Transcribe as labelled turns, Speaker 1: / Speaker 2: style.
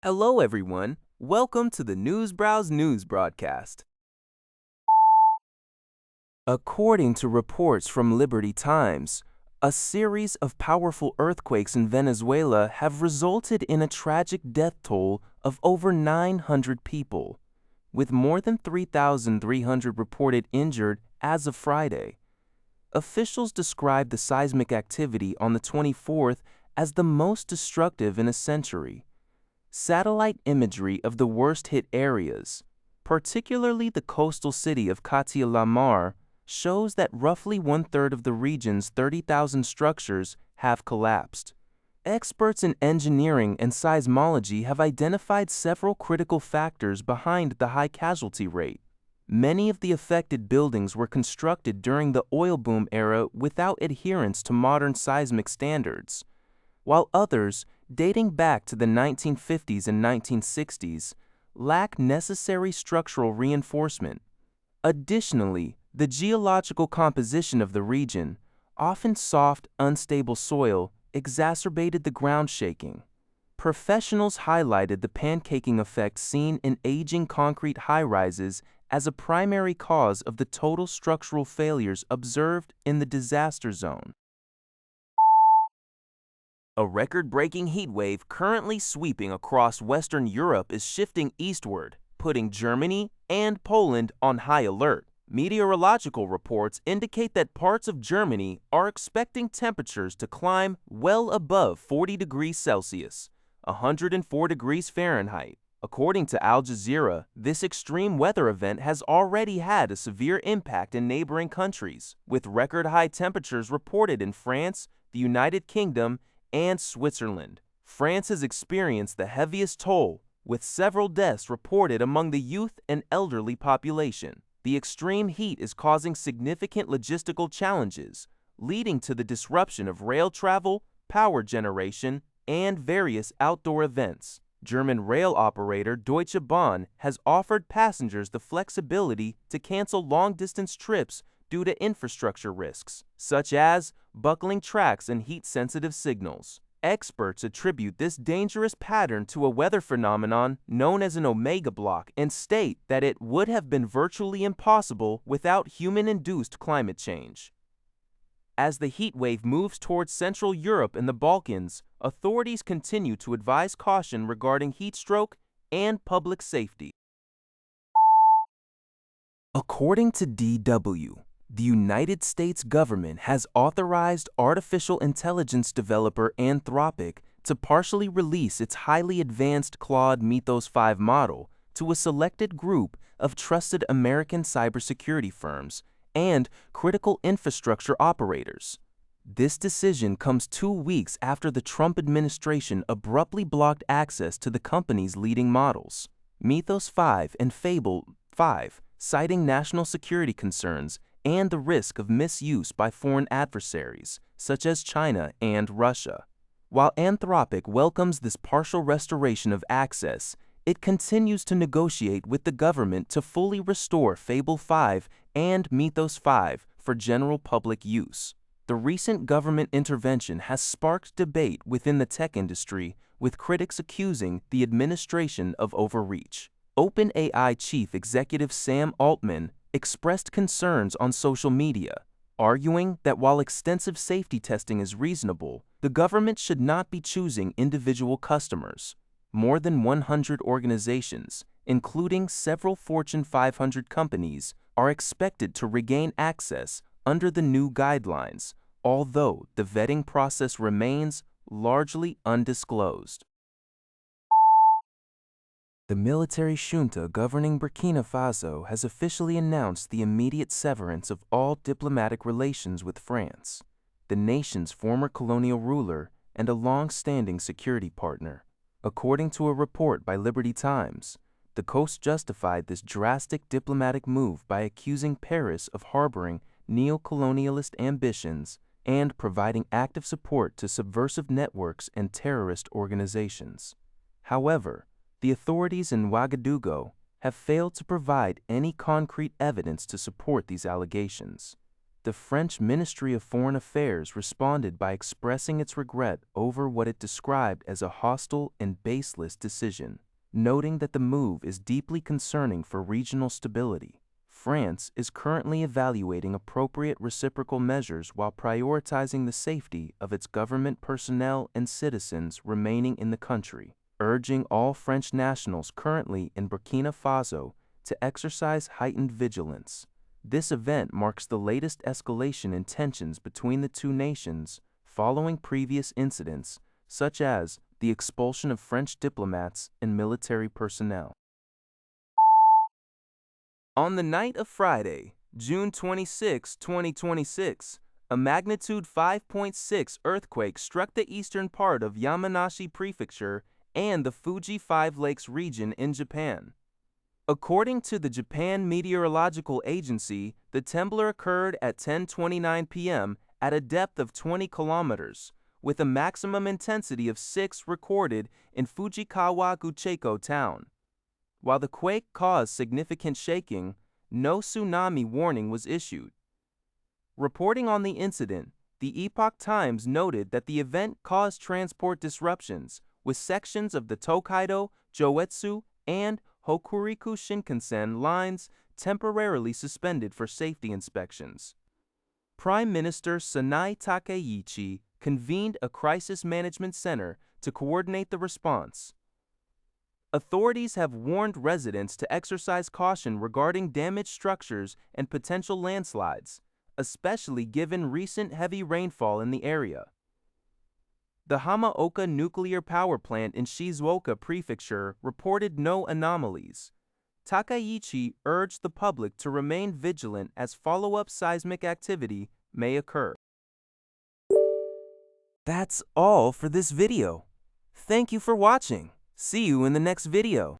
Speaker 1: Hello, everyone. Welcome to the Newsbrowse News broadcast. According to reports from Liberty Times, a series of powerful earthquakes in Venezuela have resulted in a tragic death toll of over 900 people, with more than 3,300 reported injured as of Friday. Officials described the seismic activity on the 24th as the most destructive in a century. Satellite imagery of the worst-hit areas, particularly the coastal city of Catia la Mar, shows that roughly one-third of the region's 30,000 structures have collapsed. Experts in engineering and seismology have identified several critical factors behind the high casualty rate. Many of the affected buildings were constructed during the oil boom era without adherence to modern seismic standards, while others, dating back to the 1950s and 1960s, lack necessary structural reinforcement. Additionally, the geological composition of the region, often soft, unstable soil, exacerbated the ground shaking. Professionals highlighted the pancaking effect seen in aging concrete high-rises as a primary cause of the total structural failures observed in the disaster zone. A record-breaking heatwave currently sweeping across Western Europe is shifting eastward, putting Germany and Poland on high alert. Meteorological reports indicate that parts of Germany are expecting temperatures to climb well above 40 degrees Celsius, 104 degrees Fahrenheit. According to Al Jazeera, this extreme weather event has already had a severe impact in neighboring countries, with record-high temperatures reported in France, the United Kingdom, and Switzerland. France has experienced the heaviest toll, with several deaths reported among the youth and elderly population. The extreme heat is causing significant logistical challenges, leading to the disruption of rail travel, power generation, and various outdoor events. German rail operator Deutsche Bahn has offered passengers the flexibility to cancel long-distance trips due to infrastructure risks, such as buckling tracks and heat-sensitive signals. Experts attribute this dangerous pattern to a weather phenomenon known as an omega block and state that it would have been virtually impossible without human-induced climate change. As the heat wave moves towards Central Europe and the Balkans, authorities continue to advise caution regarding heat stroke and public safety. According to DW, the United States government has authorized artificial intelligence developer Anthropic to partially release its highly advanced Claude Mythos 5 model to a selected group of trusted American cybersecurity firms and critical infrastructure operators. This decision comes 2 weeks after the Trump administration abruptly blocked access to the company's leading models, Mythos 5 and Fable 5, citing national security concerns and the risk of misuse by foreign adversaries, such as China and Russia. While Anthropic welcomes this partial restoration of access, it continues to negotiate with the government to fully restore Fable 5 and Mythos 5 for general public use. The recent government intervention has sparked debate within the tech industry, with critics accusing the administration of overreach. OpenAI chief executive Sam Altman expressed concerns on social media, arguing that while extensive safety testing is reasonable, the government should not be choosing individual customers. More than 100 organizations, including several Fortune 500 companies, are expected to regain access under the new guidelines, although the vetting process remains largely undisclosed. The military junta governing Burkina Faso has officially announced the immediate severance of all diplomatic relations with France, the nation's former colonial ruler and a long-standing security partner. According to a report by Liberty Times, the coast justified this drastic diplomatic move by accusing Paris of harboring neo-colonialist ambitions and providing active support to subversive networks and terrorist organizations. However, the authorities in Ouagadougou have failed to provide any concrete evidence to support these allegations. the French Ministry of Foreign Affairs responded by expressing its regret over what it described as a hostile and baseless decision, noting that the move is deeply concerning for regional stability. France is currently evaluating appropriate reciprocal measures while prioritizing the safety of its government personnel and citizens remaining in the country, urging all French nationals currently in Burkina Faso to exercise heightened vigilance. This event marks the latest escalation in tensions between the two nations following previous incidents, such as the expulsion of French diplomats and military personnel. On the night of Friday, June 26, 2026, a magnitude 5.6 earthquake struck the eastern part of Yamanashi Prefecture and the Fuji Five Lakes region in Japan. According to the Japan Meteorological Agency, the trembler occurred at 10:29 p.m. at a depth of 20 kilometers, with a maximum intensity of 6 recorded in Fujikawa Gucheiko town. While the quake caused significant shaking, no tsunami warning was issued. Reporting on the incident, the Epoch Times noted that the event caused transport disruptions, with sections of the Tokaido, Joetsu, and Hokuriku Shinkansen lines temporarily suspended for safety inspections. Prime Minister Sanai Takeichi convened a crisis management center to coordinate the response. Authorities have warned residents to exercise caution regarding damaged structures and potential landslides, especially given recent heavy rainfall in the area. The Hamaoka nuclear power plant in Shizuoka Prefecture reported no anomalies. Takaichi urged the public to remain vigilant as follow-up seismic activity may occur. That's all for this video. Thank you for watching. See you in the next video.